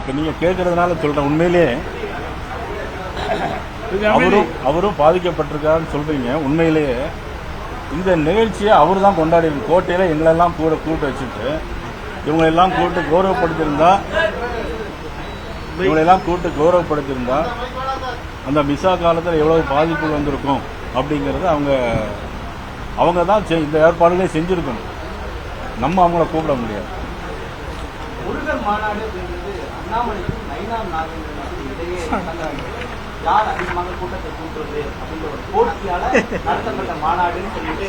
இப்போ நீங்கள் கேட்கறதுனால சொல்கிறேன். உண்மையிலே அவரும் பாதிக்கப்பட்டிருக்காருன்னு சொல்கிறீங்க. உண்மையிலேயே இந்த நிகழ்ச்சியை அவர் தான் கொண்டாடி கோட்டையில் எங்களெல்லாம் கூட்டு வச்சுட்டு இவங்களெல்லாம் கூட்டு கௌரவப்படுத்தியிருந்தா அந்த மிசா காலத்தில் எவ்வளவு பாதிப்புகள் வந்திருக்கும் அப்படிங்கிறது அவங்க தான் இந்த ஏற்பாடுகளே செஞ்சுருக்கணும். நம்ம அவங்கள கூப்பிட முடியாது. முருகன் மாநாடு அண்ணாமலைக்கும் நயினார் நாகேந்திரனுக்கும் இடையே யார் அதிகமாக கூட்டத்தை கூட்டுறது அப்படின்ற ஒரு போட்டியால நடத்தப்பட்ட மாநாடுன்னு சொல்லிட்டு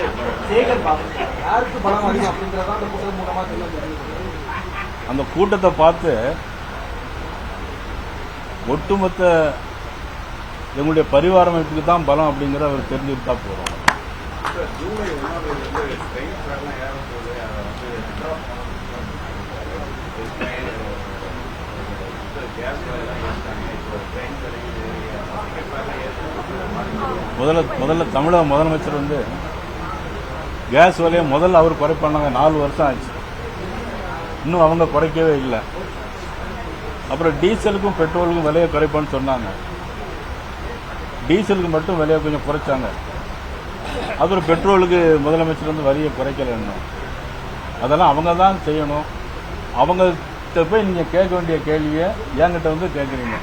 சேகர் பாபு யாருக்கு பலம் அதிகம் அப்படின்றதான் அந்த கூட்டம் மூலமா தெரியும். அந்த கூட்டத்தை பார்த்து ஒட்டுமொத்த எங்களுடைய பரிவார அமைப்புக்கு தான் பலம் அப்படிங்கிறத அவர் தெரிஞ்சுட்டு தான் போகிறோம். முதல்ல தமிழக முதலமைச்சர் வந்து கேஸ் விலையை முதல்ல அவர் குறைப்பாங்க. 4 வருஷம் ஆச்சு, இன்னும் அவங்க குறைக்கவே இல்லை. அப்புறம் டீசலுக்கும் பெட்ரோலுக்கும் விலையை குறைப்பான்னு சொன்னாங்க. டீசலுக்கு மட்டும் விலையை கொஞ்சம் குறைச்சாங்க. அப்புறம் பெட்ரோலுக்கு முதலமைச்சர் வந்து வரியை குறைக்கல. இன்னும் அதெல்லாம் அவங்க தான் செய்யணும். அவங்ககிட்ட போய் நீங்கள் கேட்க வேண்டிய கேள்வியை என்கிட்ட வந்து கேட்குறீங்க.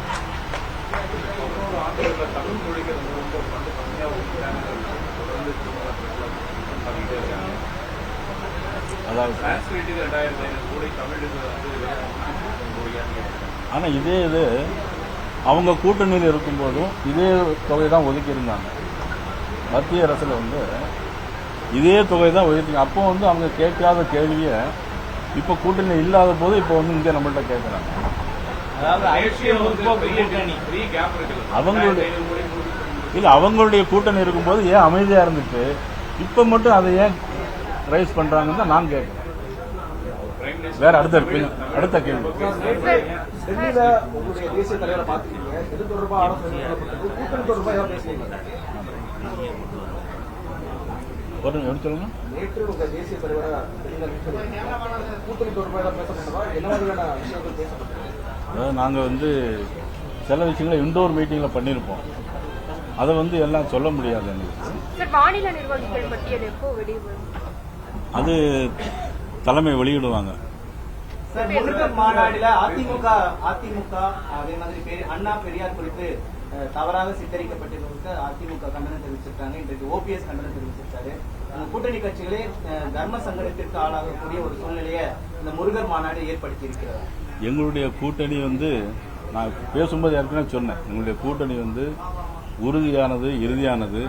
ஆனால் இதே இது அவங்க கூட்டணியில் இருக்கும்போதும் இதே தொகை தான் ஒதுக்கியிருந்தாங்க. மத்திய அரசில் வந்து இதே தொகை தான் ஒதுக்கி. அப்போ வந்து அவங்க கேட்காத கேள்வியை இப்போ கூட்டணி இல்லாத போது இப்போ வந்து இங்கே நம்மள்கிட்ட கேட்குறாங்க. அவங்களுடைய கூட்டணி இருக்கும்போது ஏன் அமைதியாக இருந்துட்டு இப்போ மட்டும் அதை ஏன் ரைஸ் பண்றாங்கன்னு தான் நான் கேட்கிறேன். வேற அடுத்த கேள்வி. டெல்லியில உங்களுடைய தேசிய தலைவரை பார்த்துருக்கீங்க, இது தொடர்பாக ஆலோசனை கூட்டணி தொடர்பாக ஏதாவது பேசுறீங்க? சொல்லுங்க. நேற்று உங்க தேசிய தலைவரை கூட்டணி தொடர்பாக ஏதாவது பேசப்பட்டதா? என்ன மாதிரியான விஷயங்கள் பேசப்பட்டது? நாங்கள் வந்து சில விஷயங்களை இண்டோர் மீட்டிங்ல பண்ணியிருப்போம். அதை வந்து எல்லாம் சொல்ல முடியாது. மாநில நிர்வாகிகள் பட்டியல் எப்போ வெளியிடும்? அது தலைமை வெளியிடுவாங்க. முருகன் மாநாடுல அதிமுக அதே மாதிரி அண்ணா பெரியார் குறித்து தவறாக சித்தரிக்கப்பட்டிருக்க அதிமுக கண்டனம் தெரிவிச்சிருக்காங்க. இன்றைக்கு ஓபிஎஸ் கண்டனம் தெரிவிச்சிருக்காரு. கூட்டணி கட்சிகளே தர்ம சங்கடத்திற்கு ஆளாகக்கூடிய ஒரு சூழ்நிலையை இந்த முருகன் மாநாடு ஏற்படுத்தி இருக்கிறார். எங்களுடைய கூட்டணி வந்து நான் பேசும்போது ஏற்கனவே சொன்னேன், எங்களுடைய கூட்டணி வந்து உறுதியானது, இறுதியானது.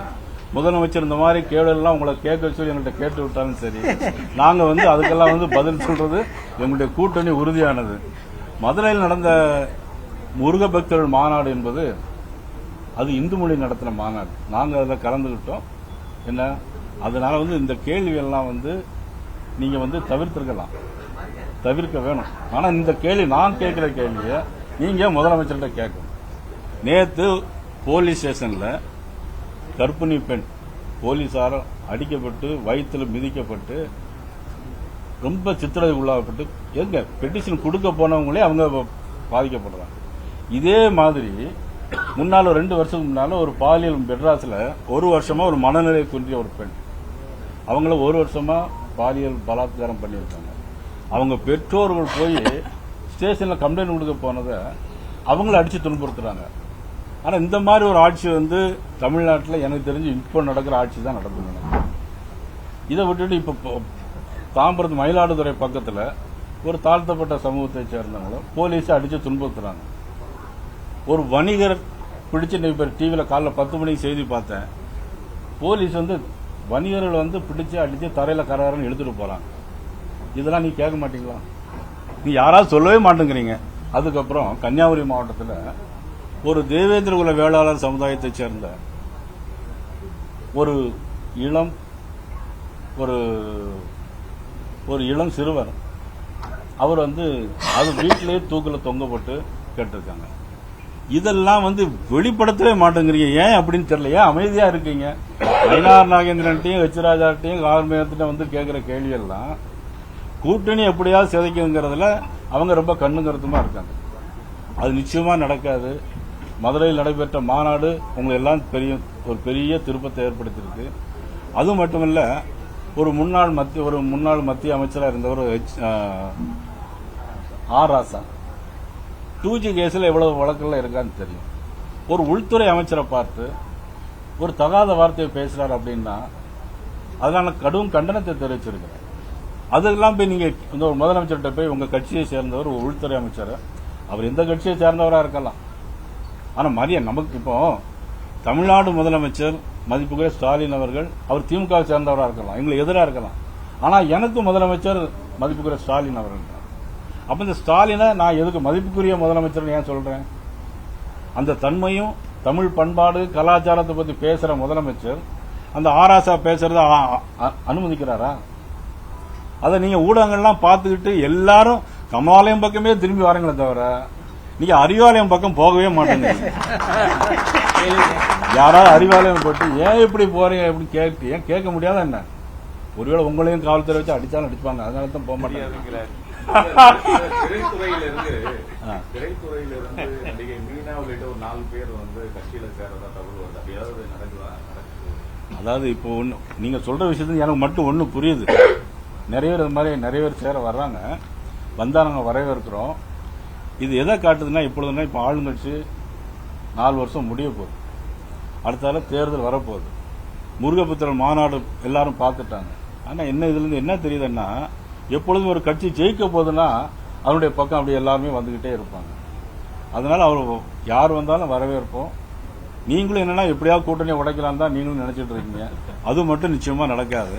முதலமைச்சர் இந்த மாதிரி கேள்வியெல்லாம் உங்களை கேட்க சொல்லி எங்கள்கிட்ட கேட்டு விட்டாலும் சரி, நாங்கள் வந்து அதுக்கெல்லாம் வந்து பதில் சொல்றது எங்களுடைய கூட்டணி உறுதியானது. மதுரையில் நடந்த முருக பக்தர்கள் மாநாடு என்பது அது இந்து மொழி நடத்தின மாநாடு. நாங்கள் அதில் கலந்துக்கிட்டோம். என்ன அதனால வந்து இந்த கேள்வியெல்லாம் வந்து நீங்க வந்து தவிர்க்க வேணும். ஆனால் இந்த கேள்வி நான் கேட்கிற கேள்வியை நீங்க முதலமைச்சர்கிட்ட கேட்கணும். நேற்று போலீஸ் ஸ்டேஷன்ல கர்ப்பிணி பெண் போலீசார அடிக்கப்பட்டு வயிற்றுல மிதிக்கப்பட்டு ரொம்ப சித்திரவதை உள்ளாகப்பட்டு எங்க பெட்டிஷன் கொடுக்க போனவங்களே அவங்க பாதிக்கப்படுறாங்க. இதே மாதிரி முன்னால 2 வருஷத்துக்கு முன்னால ஒரு பாலியல் மெட்ராஸ்ல 1 வருஷமா ஒரு மனநிலை குன்றிய ஒரு பெண், அவங்கள 1 வருஷமா பாலியல் பலாத்காரம் பண்ணியிருக்காங்க. அவங்க பெற்றோர்கள் போய் ஸ்டேஷன்ல கம்ப்ளைண்ட் கொடுக்க போனதை அவங்கள அடிச்சு துன்புறுத்துறாங்க. ஆனா இந்த மாதிரி ஒரு ஆட்சி வந்து தமிழ்நாட்டில் எனக்கு தெரிஞ்சு இப்போ நடக்கிற ஆட்சி தான் நடக்குது. இதை விட்டுட்டு இப்ப தாம்பரம் மயிலாடுதுறை பக்கத்துல ஒரு தாழ்த்தப்பட்ட சமூகத்தை சேர்ந்தவங்களும் போலீஸ் அடிச்சு துன்புறுத்துறாங்க. ஒரு வணிகர் பிடிச்சு டிவியில காலைல 10 மணிக்கு செய்தி பார்த்தேன். போலீஸ் வந்து வணிகர்கள் வந்து பிடிச்சு அடிச்சு தரையில கரகரன்னு எடுத்துட்டு போறாங்க. இதெல்லாம் நீ கேட்க மாட்டீங்களா? நீ யாராவது சொல்லவே மாட்டேங்கிறீங்க. அதுக்கப்புறம் கன்னியாகுமரி மாவட்டத்தில் ஒரு தேவேந்திர குல வேளாளர் சமுதாயத்தைச் சேர்ந்த ஒரு இளம் சிறுவர், அவர் வந்து அது வீட்டிலேயே தூக்கில தொங்கப்பட்டு கேட்டிருக்காங்க. இதெல்லாம் வந்து வெளிப்படுத்தவே மாட்டேங்கிறீங்க. ஏன் அப்படின்னு தெரியல. ஏன் அமைதியா இருக்கீங்க? நயினார் நாகேந்திரன்ட்டையும் ஹெச்ராஜாட்டையும் கார்மேகத்திட்ட வந்து கேட்கிற கேள்வியெல்லாம் கூட்டணி எப்படியாவது சிதைக்குங்கிறதுல அவங்க ரொம்ப கண்ணும் கருத்துமா இருக்காங்க. அது நிச்சயமா நடக்காது. மதுரையில் நடைபெற்ற மாநாடு உங்களை எல்லாம் ஒரு பெரிய திருப்பத்தை ஏற்படுத்தியிருக்கு. அது மட்டுமல்ல, ஒரு முன்னாள் மத்திய அமைச்சராக இருந்தவர் ஆர் ராசா 2G கேஸில் எவ்வளவு வழக்குகள் இருக்கான்னு தெரியும். ஒரு உள்துறை அமைச்சரை பார்த்து ஒரு தகாத வார்த்தையை பேசுறாரு அப்படின்னா அதனால கடும் கண்டனத்தை தெரிவிச்சிருக்கிறேன். அதெல்லாம் போய் நீங்க இந்த ஒரு முதலமைச்சர்கிட்ட போய் உங்க கட்சியை சேர்ந்தவர் ஒரு உள்துறை அமைச்சர், அவர் எந்த கட்சியை சேர்ந்தவராக இருக்கலாம், ஆனா நமக்கு இப்போ தமிழ்நாடு முதலமைச்சர் மதிப்புக்குரிய ஸ்டாலின் அவர்கள் அவர் திமுகவை சேர்ந்தவராக இருக்கலாம், எங்களுக்கு எதிராக இருக்கலாம். ஆனா எனக்கு முதலமைச்சர் மதிப்புக்குரிய ஸ்டாலின் அவர்கள். அப்ப இந்த ஸ்டாலினை நான் எதுக்கு மதிப்புக்குரிய முதலமைச்சர் ஏன் சொல்றேன்? அந்த தன்மையும் தமிழ் பண்பாடு கலாச்சாரத்தை பத்தி பேசுற முதலமைச்சர் அந்த ஆராசா பேசுறத அனுமதிக்கிறாரா? அதை நீங்க ஊடகங்கள்லாம் பார்த்துக்கிட்டு எல்லாரும் கமலாலயம் பக்கமே திரும்பி வரீங்களே தவிர நீங்க அறிவாலயம் பக்கம் போகவே மாட்டேங்க. யாராவது அறிவாலயம் போட்டு ஏன் இப்படி போறீங்க அப்படின்னு கேட்க முடியாத என்ன? ஒருவேளை உங்களையும் காவல்துறை வச்சு அடிச்சாலும் அடிப்பாங்க, அதனால தான் போக மாட்டாங்க. திரைத்துறையிலிருந்து நடிகை மீனா உள்ளிட்ட ஒரு 4 பேர் கட்சியில சேரதா தகவல் வருது. அப்படியாவது நடக்குதா? அதாவது இப்போ நீங்க சொல்ற விஷயத்துல எனக்கு மட்டும் ஒண்ணு புரியுது. நிறைய பேர் சேர வர்றாங்க, வந்தா நாங்க வரவேற்கிறோம். இது எதை காட்டுதுன்னா இப்பொழுதுனா இப்ப ஆளுங்கட்சி 4 வருஷம் முடிய போகுது, அடுத்தால தேர்தல் வரப்போகுது. முருகப்புத்திரன் மாநாடு எல்லாரும் பார்த்துட்டாங்க. ஆனா என்ன இதுல இருந்து என்ன தெரியுதுன்னா எப்பொழுதும் ஒரு கட்சி ஜெயிக்க போகுதுன்னா அவருடைய பக்கம் அப்படி எல்லாருமே வந்துகிட்டே இருப்பாங்க. அதனால அவர் யார் வந்தாலும் வரவேற்போம். நீங்களும் என்னன்னா எப்படியாவது கூட்டணி உடைக்கலாம் தான் நீங்களும் நினைச்சிட்டு இருக்கீங்க. அது மட்டும் நிச்சயமா நடக்காது.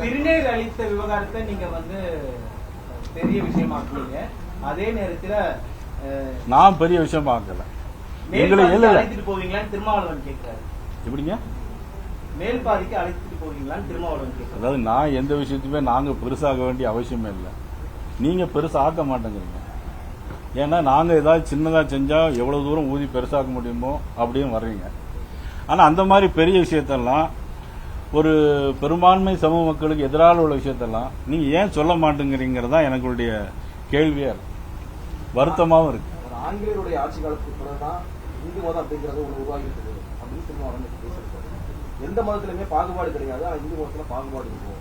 திருநீர் அளித்த விவகாரத்தை நீங்க பெரிய விஷயமாக்குவீங்க, அதே நேரத்தில் நான் பெரிய விஷயம் பார்க்கல. அழைத்துட்டு போவீங்களான்னு திருமாவளவன் கேட்கிறாரு. எப்படிங்க மேல்பாதிக்கு அழைத்துட்டு போவீங்களான்னு திருமாவளவன் கேட்கிறாரு. அதாவது நான் எந்த விஷயத்தையுமே நாங்க பெருசாக வேண்டிய அவசியமே இல்லை, நீங்க பெருசா ஆக்க மாட்டேங்கிறீங்க. ஏன்னா நாங்க ஏதாவது சின்னதா செஞ்சா எவ்வளவு தூரம் ஊதி பெருசாக்க முடியுமோ அப்படின்னு வர்றீங்க. ஆனா அந்த மாதிரி பெரிய விஷயத்தெல்லாம் ஒரு பெரும்பான்மை சமூக மக்களுக்கு எதிராக உள்ள விஷயத்தெல்லாம் நீங்க ஏன் சொல்ல மாட்டேங்கிறீங்கிறதா எனக்குடைய கேள்வியா இருக்கு, வருத்தமாவும் இருக்கு. ஆங்கிலேயருடைய ஆட்சி காலத்துக்கு பிறகுதான் இந்து மதம் அப்படிங்கிறது ஒன்று உருவாகி இருக்குது அப்படின்னு திரும்ப எந்த மதத்திலுமே பாகுபாடு கிடையாது, ஆனா இந்து மதத்துல பாகுபாடு இருக்கும்.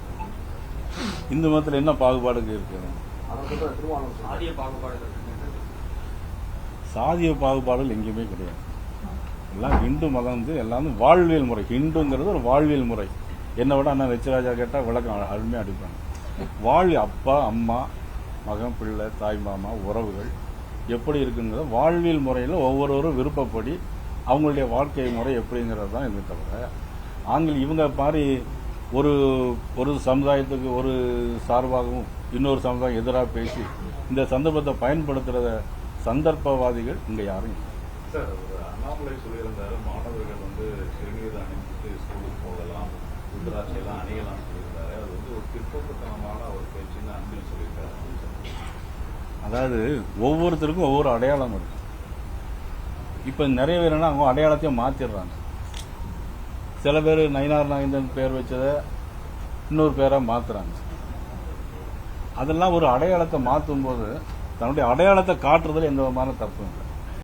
இந்து மதத்துல என்ன பாகுபாடு இருக்கு? சாதிய பாகுபாடுகள் எங்கேயுமே கிடையாது. எல்லாம் இந்து மதம் எல்லாம் வாழ்வியல் முறை. ஹிந்துங்கிறது ஒரு வாழ்வியல் முறை. என்னை விட அண்ணா வெச்சராஜா கேட்டா விளக்கம் அருமையா அடிப்பாங்க. அப்பா அம்மா மகன் பிள்ளை தாய் மாமா உறவுகள் எப்படி இருக்குங்கிறத வாழ்வியல் முறையில் ஒவ்வொருவரும் விருப்பப்படி அவங்களுடைய வாழ்க்கை முறை எப்படிங்கிறது தான் இது. தவிர இவங்க மாதிரி ஒரு சமுதாயத்துக்கு ஒரு சார்பாகவும் இன்னொரு சமுதாயம் எதிராக பேசி இந்த சந்தர்ப்பத்தை பயன்படுத்துற சந்தர்ப்பவாதிகள் இங்க யாரும் சார். அண்ணாமலை சொல்லியிருந்தாரு, மாணவர்கள் சிறுநீர் அணிந்து ஸ்கூலுக்கு போகலாம், ருத்ராட்சி எல்லாம் அணியலாம் சொல்லியிருந்தாரு. அது ஒரு பிற்போக்குத்தனமான ஒரு பேச்சுன்னு அன்பில் சொல்லியிருக்காரு. அதாவது ஒவ்வொருத்தருக்கும் ஒவ்வொரு அடையாளம் இருக்கு. இப்ப நிறைய பேர் அவங்க அடையாளத்தையும் மாத்திடுறாங்க. சில பேர் நயினார் நாகேந்திரன் பேர் வச்சதை இன்னொரு பேரா மாத்துறாங்க. அதெல்லாம் ஒரு அடையாளத்தை மாற்றும் போது தன்னுடைய அடையாளத்தை காட்டுறதுல எந்த விதமான தப்பு இல்லை.